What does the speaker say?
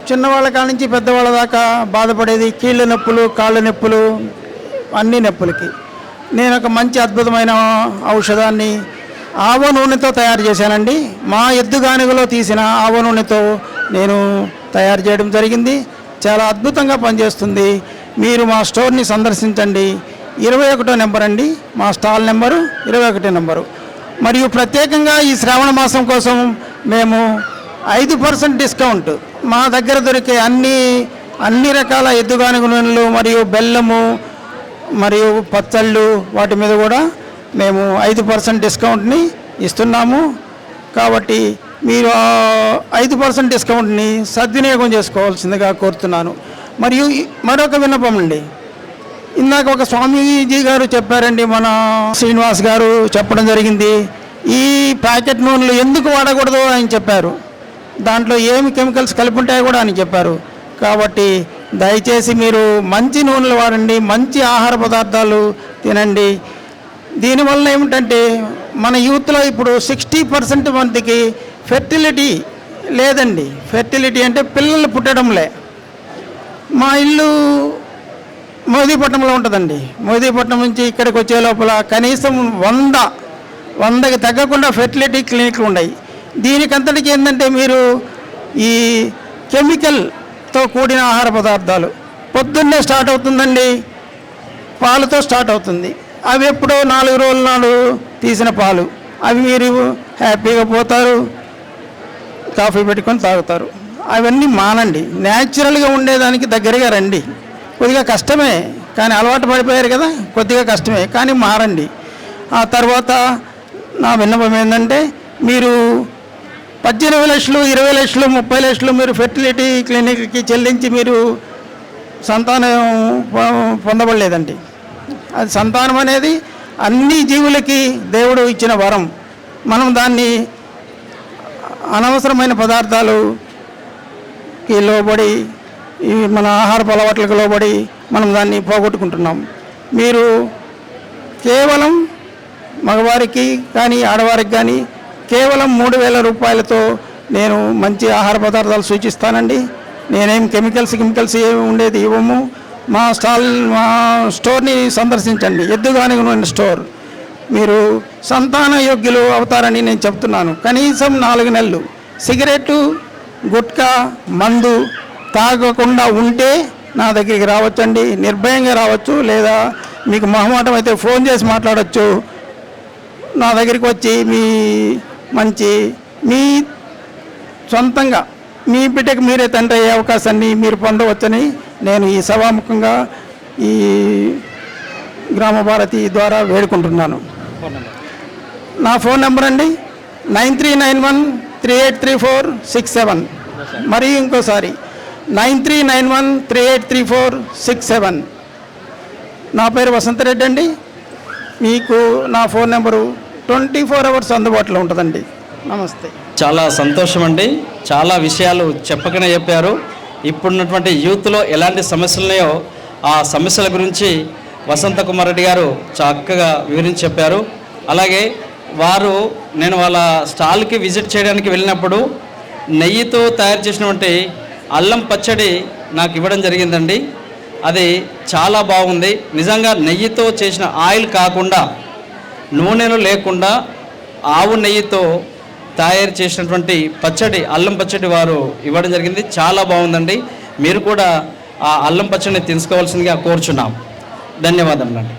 చిన్నవాళ్ళ కాడ నుంచి పెద్దవాళ్ళ దాకా బాధపడేది కీళ్ళ నొప్పులు, కాళ్ళ నొప్పులు, అన్ని నొప్పులకి నేను ఒక మంచి అద్భుతమైన ఔషధాన్ని ఆవ నూనెతో తయారు చేశానండి. మా ఎద్దుగానుగలో తీసిన ఆవ నూనెతో నేను తయారు చేయడం జరిగింది. చాలా అద్భుతంగా పనిచేస్తుంది. మీరు మా స్టోర్ని సందర్శించండి. 21వ నెంబర్ అండి, మా స్టాల్ నెంబరు 21 నెంబరు. మరియు ప్రత్యేకంగా ఈ శ్రావణ మాసం కోసం మేము 5% డిస్కౌంట్ మా దగ్గర దొరికే అన్ని రకాల ఎద్దుగానుగ నూనెలు మరియు బెల్లము మరియు పచ్చళ్ళు వాటి మీద కూడా మేము 5% డిస్కౌంట్ని ఇస్తున్నాము. కాబట్టి మీరు 5% డిస్కౌంట్ని సద్వినియోగం చేసుకోవాల్సిందిగా కోరుతున్నాను. మరియు మరొక విన్నపం అండి, ఇందాక ఒక స్వామీజీ గారు చెప్పారండి, మన శ్రీనివాస్ గారు చెప్పడం జరిగింది, ఈ ప్యాకెట్ నూనెలు ఎందుకు వాడకూడదు అని చెప్పారు. దాంట్లో ఏమి కెమికల్స్ కలిపి ఉంటాయో కూడా అని చెప్పారు. కాబట్టి దయచేసి మీరు మంచి నూనెలు వాడండి, మంచి ఆహార పదార్థాలు తినండి. దీనివల్ల ఏమిటంటే మన యూత్లో ఇప్పుడు 60% మందికి ఫెర్టిలిటీ లేదండి. ఫెర్టిలిటీ అంటే పిల్లలు పుట్టడంలే. మా ఇల్లు మోదీపట్నంలో ఉంటుందండి. మోదీపట్నం నుంచి ఇక్కడికి వచ్చే లోపల కనీసం 100కి తగ్గకుండా ఫెర్టిలిటీ క్లినిక్లు ఉన్నాయి. దీనికంతటికి ఏంటంటే మీరు ఈ కెమికల్తో కూడిన ఆహార పదార్థాలు పొద్దున్నే స్టార్ట్ అవుతుందండి, పాలతో స్టార్ట్ అవుతుంది. అవి ఎప్పుడో 4 రోజుల నాడు తీసిన పాలు, అవి మీరు హ్యాపీగా పోతారు, కాఫీ పెట్టుకొని తాగుతారు. అవన్నీ మానండి, న్యాచురల్గా ఉండేదానికి దగ్గరగా రండి. కొద్దిగా కష్టమే, కానీ అలవాటు పడిపోయారు కదా, కొద్దిగా కష్టమే కానీ మారండి. ఆ తర్వాత నా విన్నపం ఏంటంటే, మీరు 18 లక్షలు, 20 లక్షలు, 30 లక్షలు మీరు ఫెర్టిలిటీ క్లినిక్కి చెల్లించి మీరు సంతానం పొందబడలేదండి. అది సంతానం అనేది అన్ని జీవులకి దేవుడు ఇచ్చిన వరం. మనం దాన్ని అనవసరమైన పదార్థాలుకి లోబడి, ఈ మన ఆహారపు అలవాట్లకు లోబడి మనం దాన్ని పోగొట్టుకుంటున్నాం. మీరు కేవలం మగవారికి కానీ ఆడవారికి కానీ కేవలం 3,000 రూపాయలతో నేను మంచి ఆహార పదార్థాలు సూచిస్తానండి. నేనేం కెమికల్స్ ఏమి ఉండేది ఇవ్వము. మా స్టోర్ని సందర్శించండి, ఎద్దుగానుగ నూనె స్టోర్. మీరు సంతాన యోగ్యులు అవుతారని నేను చెప్తున్నాను. కనీసం 4 నెలలు సిగరెట్టు, గుట్కా, మందు తాగకుండా ఉంటే నా దగ్గరికి రావచ్చండి. నిర్భయంగా రావచ్చు, లేదా మీకు మొహమాటం అయితే ఫోన్ చేసి మాట్లాడచ్చు. నా దగ్గరికి వచ్చి మీ సొంతంగా మీ బిడ్డకు మీరే తండ్రి అయ్యే అవకాశాన్ని మీరు పొందవచ్చని నేను ఈ సభాముఖంగా ఈ గ్రామ భారతి ద్వారా వేడుకుంటున్నాను. నా ఫోన్ నెంబర్ అండి 9391383467. మరియు ఇంకోసారి 9391383467. నా పేరు వసంతరెడ్డి అండి. మీకు నా ఫోన్ నెంబరు 24 అవర్స్ అందుబాటులో ఉంటుందండి. నమస్తే. చాలా సంతోషం అండి, చాలా విషయాలు చెప్పకనే చెప్పారు. ఇప్పుడున్నటువంటి యూత్లో ఎలాంటి సమస్యలు ఉన్నాయో ఆ సమస్యల గురించి వసంత కుమార్ రెడ్డి గారు చక్కగా వివరించి చెప్పారు. అలాగే నేను వాళ్ళ స్టాల్కి విజిట్ చేయడానికి వెళ్ళినప్పుడు నెయ్యితో తయారు చేసినటువంటి అల్లం పచ్చడి నాకు ఇవ్వడం జరిగిందండి. అది చాలా బాగుంది. నిజంగా నెయ్యితో చేసిన ఆయిల్ కాకుండా, నూనెలు లేకుండా ఆవు నెయ్యితో తయారు చేసినటువంటి పచ్చడి, అల్లం పచ్చడి వారు ఇవ్వడం జరిగింది. చాలా బాగుందండి. మీరు కూడా ఆ అల్లం పచ్చడిని తీసుకోవాల్సిందిగా కోరుచున్నాం. ధన్యవాదములండి.